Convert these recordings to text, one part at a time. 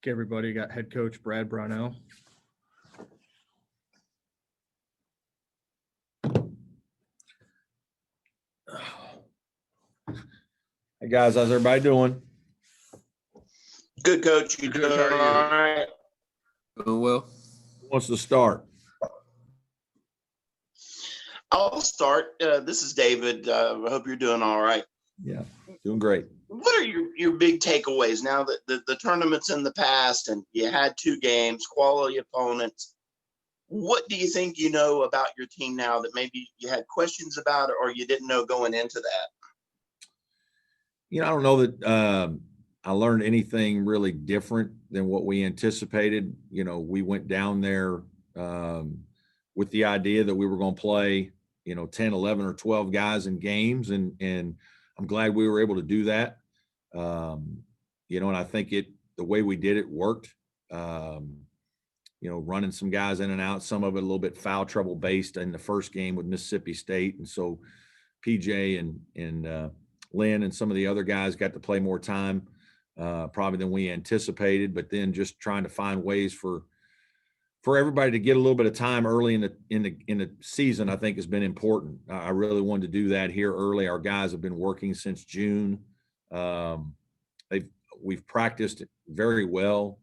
everybody. Got head coach Brad Brownell. Hey guys, how's everybody doing? Good, Coach. You doing all right? Doing well. Who wants to start? I'll start. This is David. I hope you're doing all right. Yeah, doing great. What are your big takeaways now that the tournament's in the past and you had 2 games, quality opponents? What do you think you know about your team now that maybe you had questions about it or you didn't know going into that? I don't know that I learned anything really different than what we anticipated. We went down there with the idea that we were going to play, 10, 11, or 12 guys in games. And I'm glad we were able to do that. And I think the way we did it worked, running some guys in and out, some of it a little bit foul trouble based in the first game with Mississippi State. And so PJ and Lynn and some of the other guys got to play more time probably than we anticipated, but then just trying to find ways for everybody to get a little bit of time early in the season, I think has been important. I really wanted to do that here early. Our guys have been working since June. We've practiced very well,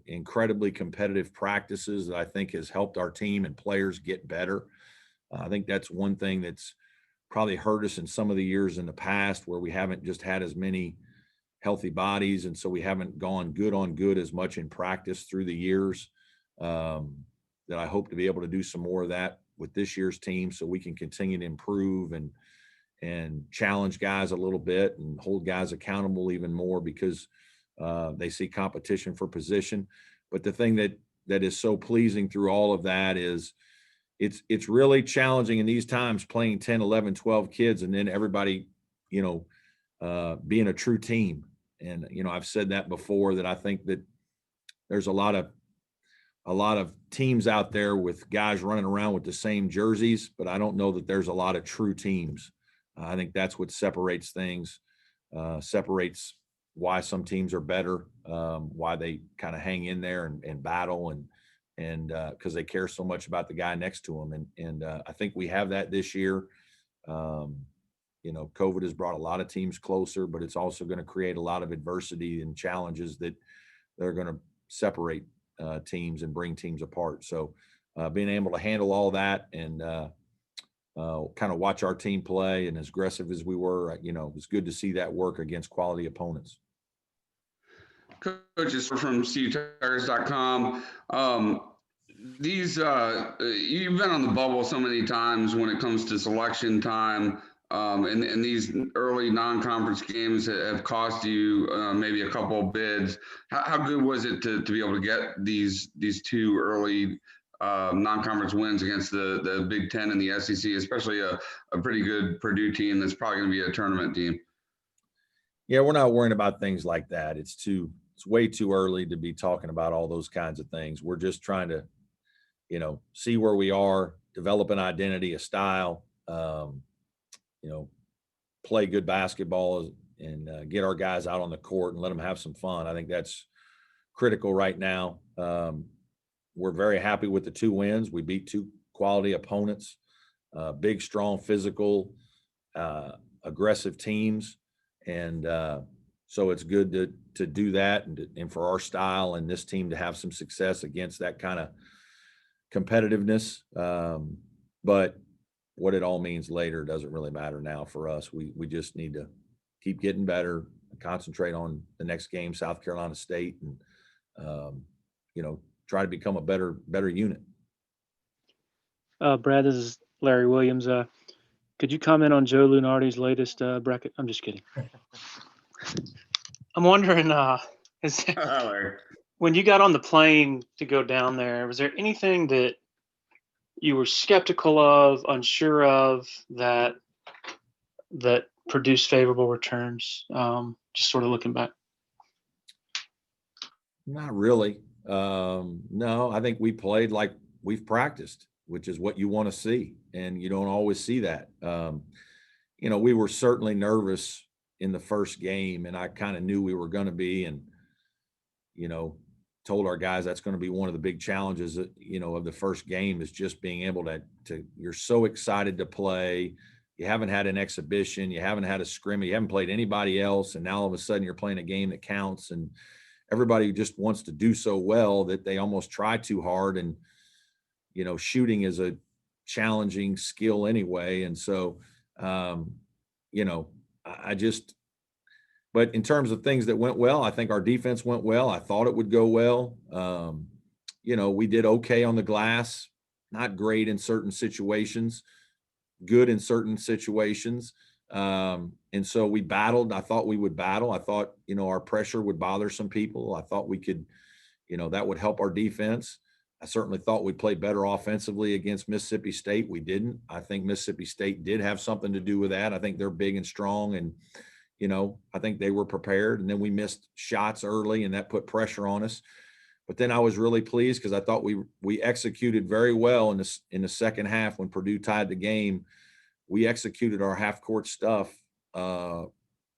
incredibly competitive practices that I think has helped our team and players get better. I think that's one thing that's probably hurt us in some of the years in the past where we haven't just had as many healthy bodies. And so we haven't gone good on good as much in practice through the years. That I hope to be able to do some more of that with this year's team so we can continue to improve and challenge guys a little bit and hold guys accountable even more because they see competition for position. But the thing that is so pleasing through all of that is it's really challenging in these times playing 10, 11, 12 kids and then everybody, being a true team. And, I've said that before that I think that there's a lot of teams out there with guys running around with the same jerseys, but I don't know that there's a lot of true teams. I think that's what separates things, separates why some teams are better, why they kind of hang in there and battle and because they care so much about the guy next to them. And I think we have that this year. COVID has brought a lot of teams closer, but it's also going to create a lot of adversity and challenges that are going to separate teams and bring teams apart. So being able to handle all that and kind of watch our team play and as aggressive as we were, it was good to see that work against quality opponents. Coaches from CUTigers.com. You've been on the bubble so many times when it comes to selection time, and these early non-conference games have cost you maybe a couple of bids. How good was it to be able to get these 2 early non-conference wins against the Big Ten and the SEC, especially a pretty good Purdue team that's probably going to be a tournament team? Yeah, we're not worrying about things like that. It's way too early to be talking about all those kinds of things. We're just trying to, see where we are, develop an identity, a style, play good basketball and get our guys out on the court and let them have some fun. I think that's critical right now. We're very happy with the 2 wins. We beat 2 quality opponents, big, strong, physical, aggressive teams. And so it's good to do that and for our style and this team to have some success against that kind of competitiveness. But what it all means later doesn't really matter now for us. We just need to keep getting better, concentrate on the next game, South Carolina State, and, try to become a better unit. Brad, this is Larry Williams. Could you comment on Joe Lunardi's latest bracket? I'm just kidding. I'm wondering, when you got on the plane to go down there, was there anything that you were skeptical of, unsure of, that produced favorable returns? Just sort of looking back. Not really. No, I think we played like we've practiced, which is what you want to see. And you don't always see that. We were certainly nervous in the first game, and I kind of knew we were going to be. And, told our guys that's going to be one of the big challenges, of the first game, is just being able to you're so excited to play. You haven't had an exhibition, you haven't had a scrimmage, you haven't played anybody else, and now all of a sudden you're playing a game that counts, and everybody just wants to do so well that they almost try too hard. And shooting is a challenging skill anyway, and so but in terms of things that went well, I think our defense went well. I thought it would go well. We did okay on the glass, not great in certain situations, good in certain situations. And so we battled. I thought we would battle. I thought, our pressure would bother some people. I thought we could, that would help our defense. I certainly thought we'd play better offensively against Mississippi State. We didn't. I think Mississippi State did have something to do with that. I think they're big and strong, and I think they were prepared, and then we missed shots early, and that put pressure on us. But then I was really pleased because I thought we executed very well in the second half when Purdue tied the game. We executed our half-court stuff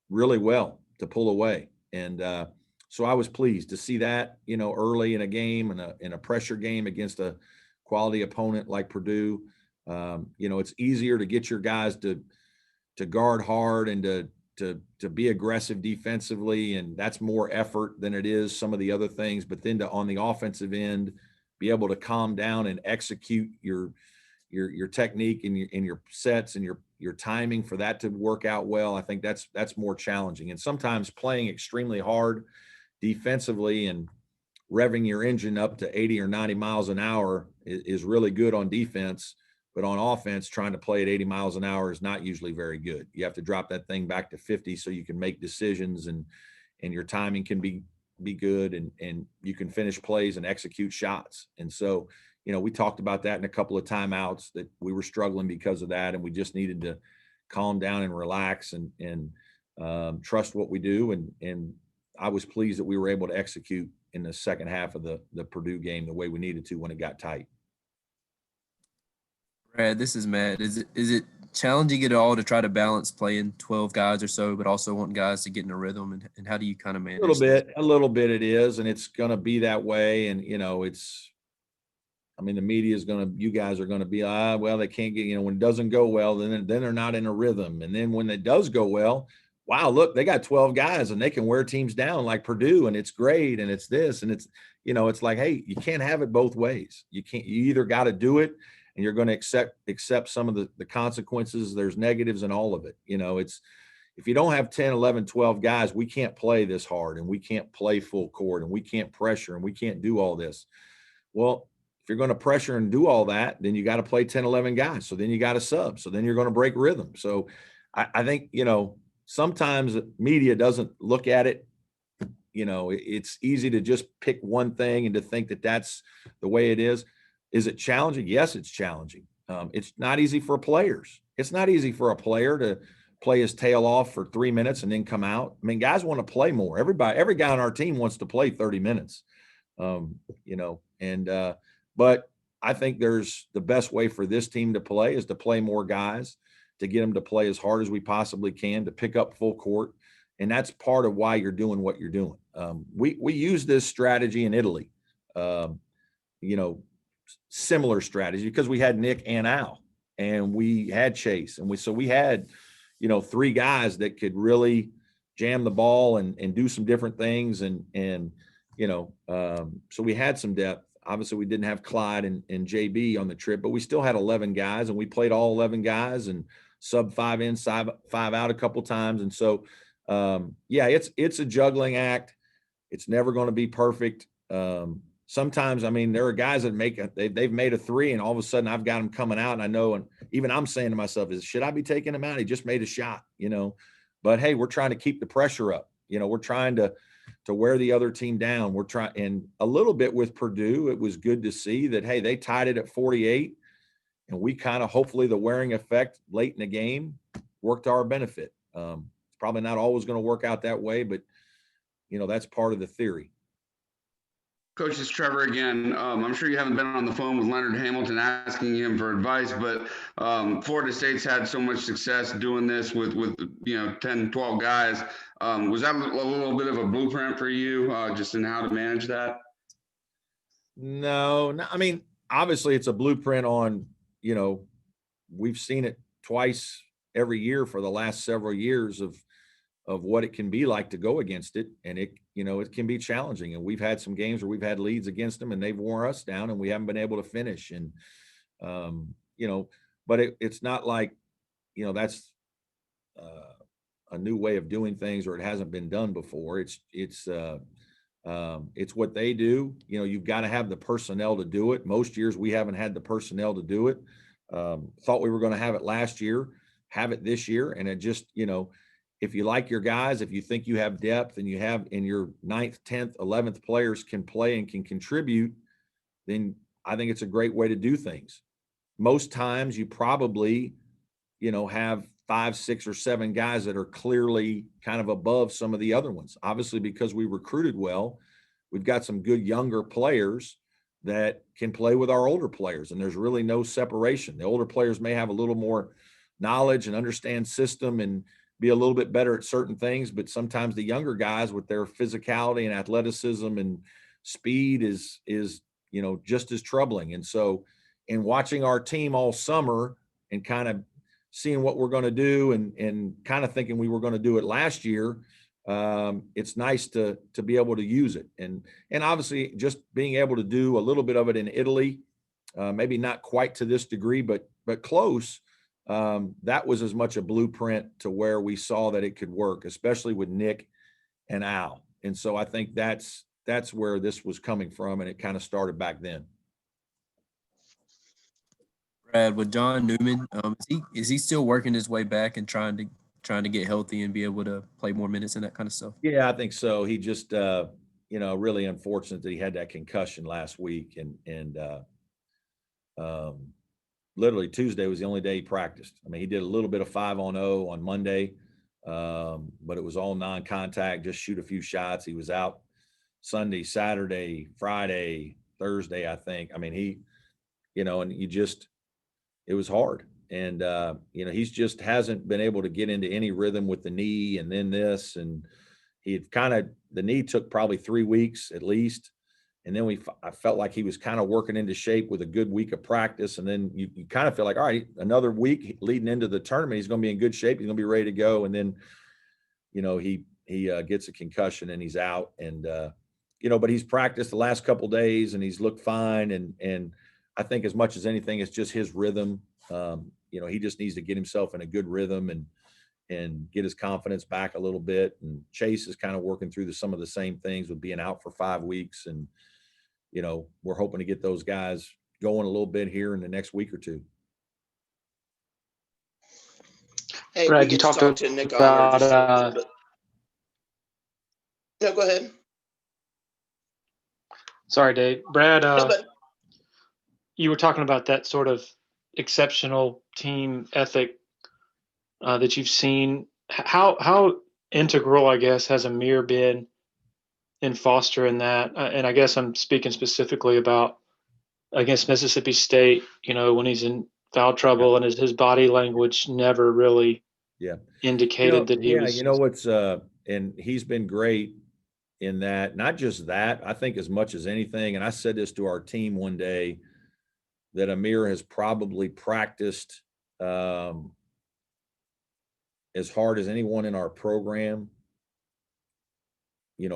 really well to pull away, and so I was pleased to see that early in a game and in a pressure game against a quality opponent like Purdue. It's easier to get your guys to guard hard and to be aggressive defensively, and that's more effort than it is some of the other things. But then on the offensive end, be able to calm down and execute your technique and your sets and your timing for that to work out well. I think that's more challenging. And sometimes playing extremely hard defensively and revving your engine up to 80 or 90 miles an hour is really good on defense. But on offense, trying to play at 80 miles an hour is not usually very good. You have to drop that thing back to 50 so you can make decisions, and your timing can be good, and you can finish plays and execute shots. And so, we talked about that in a couple of timeouts, that we were struggling because of that, and we just needed to calm down and relax and trust what we do. And I was pleased that we were able to execute in the second half of the Purdue game the way we needed to when it got tight. Brad, this is Matt. Is it challenging at all to try to balance playing 12 guys or so, but also want guys to get in a rhythm? And how do you kind of manage A little bit it is, and it's going to be that way. And, the media is you guys are going to be, well, they can't get, when it doesn't go well, then they're not in a rhythm. And then when it does go well, wow, look, they got 12 guys and they can wear teams down like Purdue, and it's great. And it's this, and it's, it's like, hey, you can't have it both ways. You either got to do it, and you're going to accept some of the consequences. There's negatives in all of it. It's, if you don't have 10, 11, 12 guys, we can't play this hard, and we can't play full court, and we can't pressure, and we can't do all this. Well, if you're going to pressure and do all that, then you got to play 10, 11 guys. So then you got to sub. So then you're going to break rhythm. So I think, sometimes media doesn't look at it. It's easy to just pick one thing and to think that that's the way it is. Is it challenging? Yes, it's challenging. It's not easy for players. It's not easy for a player to play his tail off for 3 minutes and then come out. Guys want to play more. Every guy on our team wants to play 30 minutes. But I think there's the best way for this team to play is to play more guys, to get them to play as hard as we possibly can, to pick up full court. And that's part of why you're doing what you're doing. We use this strategy in Italy, similar strategy, because we had Nick and Al, and we had Chase, and we had, 3 guys that could really jam the ball and do some different things. So we had some depth. Obviously we didn't have Clyde and JB on the trip, but we still had 11 guys, and we played all 11 guys and sub 5 in, 5 out a couple times. And so, it's a juggling act. It's never going to be perfect. Sometimes, there are guys that they've made a 3, and all of a sudden I've got them coming out, and I know, and even I'm saying to myself, should I be taking him out? He just made a shot, but hey, we're trying to keep the pressure up. We're trying to wear the other team down. We're trying, and a little bit with Purdue, it was good to see that, hey, they tied it at 48, and we kind of, hopefully the wearing effect late in the game worked to our benefit. It's probably not always going to work out that way, but that's part of the theory. Coach, it's Trevor again. I'm sure you haven't been on the phone with Leonard Hamilton asking him for advice, but Florida State's had so much success doing this with 10, 12 guys. Was that a little bit of a blueprint for you just in how to manage that? No, I mean, obviously it's a blueprint on, we've seen it twice every year for the last several years of what it can be like to go against it. And it can be challenging. And we've had some games where we've had leads against them and they've worn us down and we haven't been able to finish. And, but it's not like, that's a new way of doing things or it hasn't been done before. It's what they do. You've got to have the personnel to do it. Most years we haven't had the personnel to do it. Thought we were going to have it last year, have it this year. And it just, if you like your guys, if you think you have depth and you have in your 9th, 10th, 11th players can play and can contribute, then I think it's a great way to do things. Most times you probably, have 5, 6, or 7 guys that are clearly kind of above some of the other ones. Obviously, because we recruited well, we've got some good younger players that can play with our older players, and there's really no separation. The older players may have a little more knowledge and understand system and be a little bit better at certain things, but sometimes the younger guys with their physicality and athleticism and speed is just as troubling. And so in watching our team all summer and kind of seeing what we're going to do and kind of thinking we were going to do it last year, it's nice to be able to use it. And obviously just being able to do a little bit of it in Italy, maybe not quite to this degree, but close. That was as much a blueprint to where we saw that it could work, especially with Nick and Al. And so I think that's where this was coming from. And it kind of started back then. Brad, with John Newman, is he still working his way back and trying to get healthy and be able to play more minutes and that kind of stuff? Yeah, I think so. He just, really unfortunate that he had that concussion last week. And literally Tuesday was the only day he practiced. I mean, he did a little bit of 5-on-0 on Monday, but it was all non-contact, just shoot a few shots. He was out Sunday, Saturday, Friday, Thursday, I think. I mean, it was hard. And, he's just hasn't been able to get into any rhythm with the knee and then this. And the knee took probably 3 weeks at least. And then I felt like he was kind of working into shape with a good week of practice. And then you kind of feel like, all right, another week leading into the tournament, he's going to be in good shape. He's going to be ready to go. And then, he gets a concussion and he's out. And, but he's practiced the last couple of days and he's looked fine. And I think as much as anything, it's just his rhythm. He just needs to get himself in a good rhythm and get his confidence back a little bit. And Chase is kind of working through some of the same things with being out for 5 weeks. And, we're hoping to get those guys going a little bit here in the next week or two. Hey, Brad, we you get to talked talk to Nick about, on here just a little bit. No, go ahead. Sorry, Dave. Brad, No, but you were talking about that sort of exceptional team ethic that you've seen. How integral, I guess, has Aamir been in fostering that? And I guess I'm speaking specifically about against Mississippi State, when he's in foul trouble and his body language never really indicated that he was. And he's been great in that, not just that, I think as much as anything. And I said this to our team one day, that Aamir has probably practiced as hard as anyone in our program,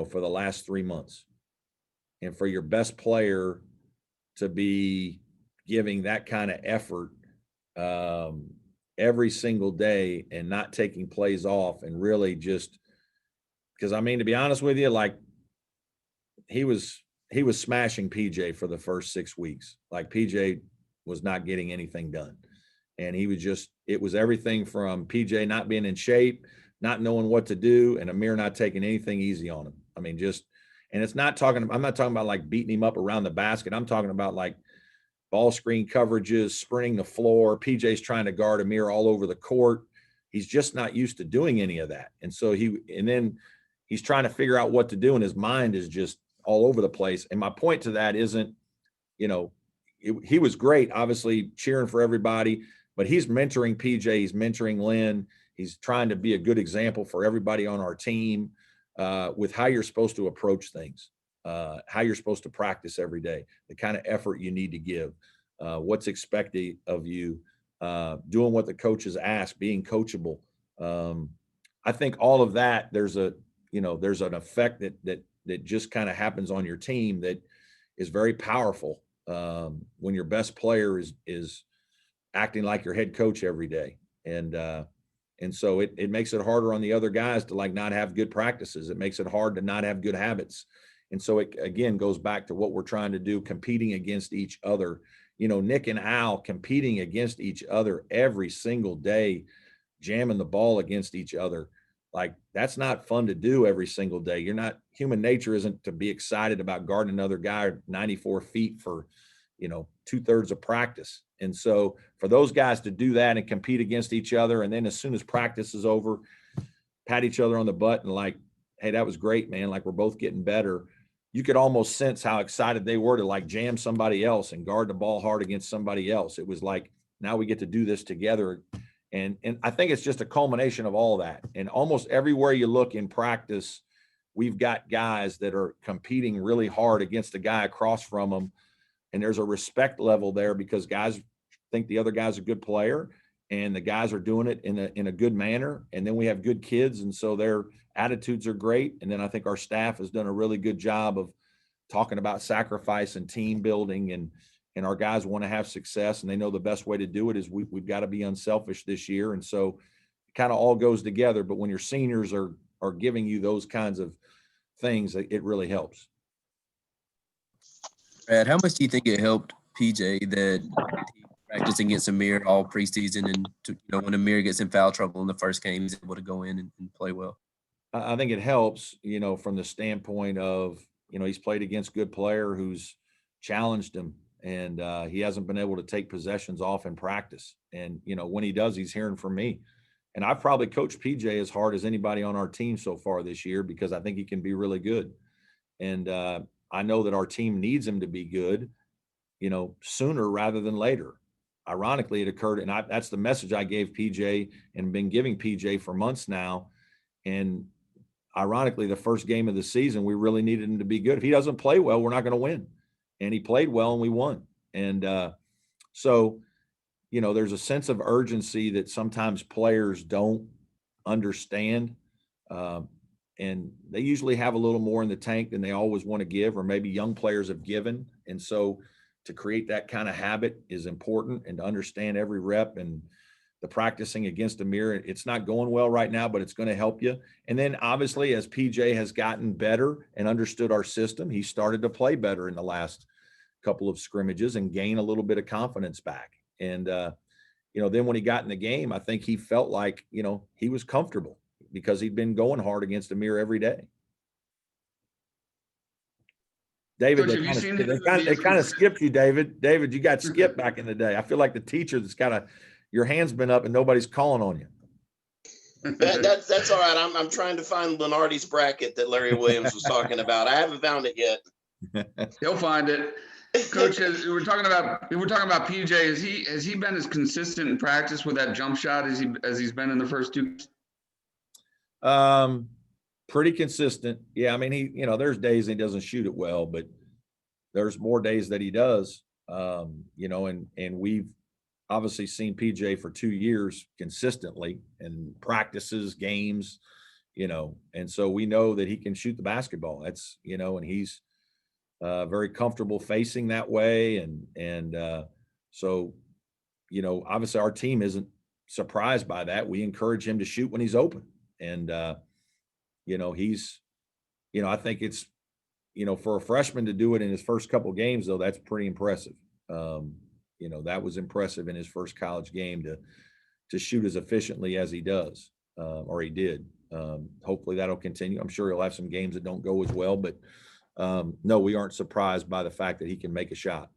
for the last 3 months. And for your best player to be giving that kind of effort every single day and not taking plays off and really just because, I mean, to be honest with you, like he was smashing PJ for the first 6 weeks. Like PJ was not getting anything done. And he was it was everything from PJ not being in shape, not knowing what to do, and Aamir not taking anything easy on him. I mean, and I'm not talking about like beating him up around the basket. I'm talking about like ball screen coverages, sprinting the floor. PJ's trying to guard Aamir all over the court. He's just not used to doing any of that. And so then he's trying to figure out what to do, and his mind is just all over the place. And my point to that isn't, he was great, obviously cheering for everybody, but he's mentoring PJ, he's mentoring Lynn. He's trying to be a good example for everybody on our team with how you're supposed to approach things. how you're supposed to practice every day, the kind of effort you need to give, what's expected of you, doing what the coaches ask, being coachable. I think all of that, there's an effect that just kind of happens on your team that is very powerful when your best player is acting like your head coach every day. And so it makes it harder on the other guys to like not have good practices. It makes it hard to not have good habits. And so it again goes back to what we're trying to do, competing against each other. Nick and Al competing against each other every single day, jamming the ball against each other. Like, that's not fun to do every single day. Human nature isn't to be excited about guarding another guy 94 feet for, 2/3 of practice. And so for those guys to do that and compete against each other, and then as soon as practice is over, pat each other on the butt and like, hey, that was great, man. Like, we're both getting better. You could almost sense how excited they were to like jam somebody else and guard the ball hard against somebody else. It was like, now we get to do this together. And I think it's just a culmination of all that. And almost everywhere you look in practice, we've got guys that are competing really hard against the guy across from them. And there's a respect level there because guys think the other guy's a good player and the guys are doing it in a good manner. And then we have good kids. And so their attitudes are great. And then I think our staff has done a really good job of talking about sacrifice and team building, and our guys want to have success, and they know the best way to do it is we've got to be unselfish this year. And so it kind of all goes together. But when your seniors are giving you those kinds of things, it really helps. Brad, how much do you think it helped PJ that he practiced against Aamir all preseason, and when Aamir gets in foul trouble in the first game, he's able to go in and play well? I think it helps, from the standpoint of, he's played against good player who's challenged him, and he hasn't been able to take possessions off in practice. And, when he does, he's hearing from me. And I've probably coached PJ as hard as anybody on our team so far this year because I think he can be really good. And I know that our team needs him to be good, sooner rather than later. Ironically, it occurred, and that's the message I gave PJ and been giving PJ for months now. And ironically, the first game of the season, we really needed him to be good. If he doesn't play well, we're not going to win. And he played well and we won. And so, there's a sense of urgency that sometimes players don't understand. And they usually have a little more in the tank than they always want to give, or maybe young players have given. And so to create that kind of habit is important, and to understand every rep and the practicing against Aamir. It's not going well right now, but it's going to help you. And then obviously as PJ has gotten better and understood our system, he started to play better in the last couple of scrimmages and gain a little bit of confidence back. And, then when he got in the game, I think he felt like, he was comfortable because he'd been going hard against Aamir every day. David, Coach, they kind of skipped you, David. David, you got skipped back in the day. I feel like the teacher that's your hand's been up and nobody's calling on you. That's all right. I'm trying to find Lenardi's bracket that Larry Williams was talking about. I haven't found it yet. He'll find it. Coach, we're talking about PJ. Has he been as consistent in practice with that jump shot as he's been in the first two? Pretty consistent. Yeah, I mean, there's days he doesn't shoot it well, but there's more days that he does. And we've obviously seen PJ for 2 years consistently in practices, games, and so we know that he can shoot the basketball. That's, and he's very comfortable facing that way. And so, obviously our team isn't surprised by that. We encourage him to shoot when he's open. And, he's, I think it's, for a freshman to do it in his first couple games, though, that's pretty impressive. That was impressive in his first college game to shoot as efficiently as he does, or he did. Hopefully that'll continue. I'm sure he'll have some games that don't go as well, but no, we aren't surprised by the fact that he can make a shot.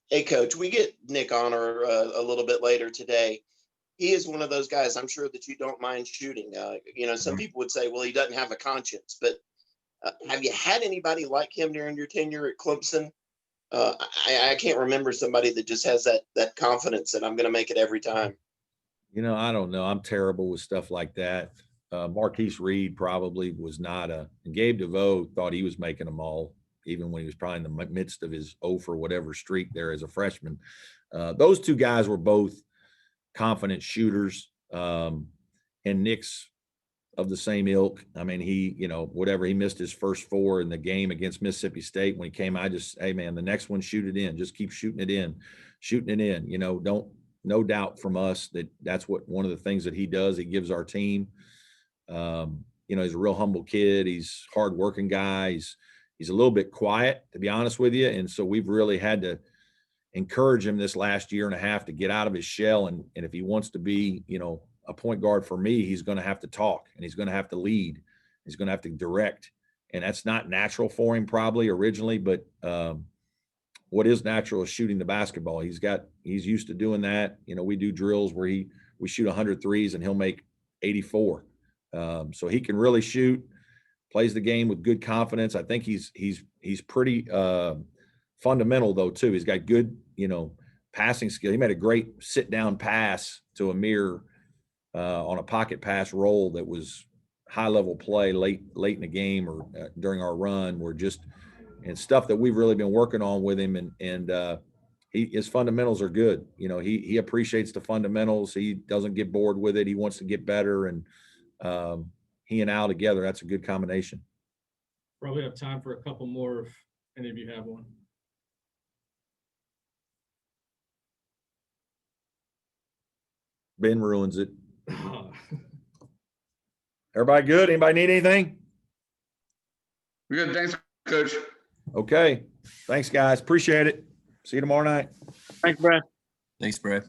Hey, Coach, we get Nick Honor a little bit later today. He is one of those guys, I'm sure, that you don't mind shooting. Some people would say, well, he doesn't have a conscience, but have you had anybody like him during your tenure at Clemson? I can't remember somebody that just has that confidence that I'm going to make it every time. I don't know. I'm terrible with stuff like that. Marquise Reed probably was not and Gabe DeVoe thought he was making them all, even when he was probably in the midst of his 0 for whatever streak there as a freshman. Those two guys were both confident shooters. And Nick's of the same ilk. I mean, he, whatever, he missed his first 4 in the game against Mississippi State. When he came, hey man, the next one, shoot it in, just keep shooting it in. No doubt from us that's one of the things that he does. He gives our team, he's a real humble kid. He's a hardworking guy. He's a little bit quiet, to be honest with you. And so we've really had to encourage him this last year and a half to get out of his shell. And if he wants to be, a point guard for me, he's going to have to talk and he's going to have to lead. He's going to have to direct. And that's not natural for him probably originally, but what is natural is shooting the basketball. He's used to doing that. We do drills where we shoot 100 threes and he'll make 84. So he can really shoot, plays the game with good confidence. I think he's pretty fundamental though too. He's got good, passing skill. He made a great sit down pass to Aamir on a pocket pass roll that was high level play late in the game or during our run. And stuff that we've really been working on with him. And his fundamentals are good. He appreciates the fundamentals. He doesn't get bored with it. He wants to get better. And he and Al together, that's a good combination. Probably have time for a couple more if any of you have one. Ben ruins it. Everybody good? Anybody need anything? We're good. Thanks, Coach. Okay. Thanks, guys. Appreciate it. See you tomorrow night. Thanks, Brad. Thanks, Brad.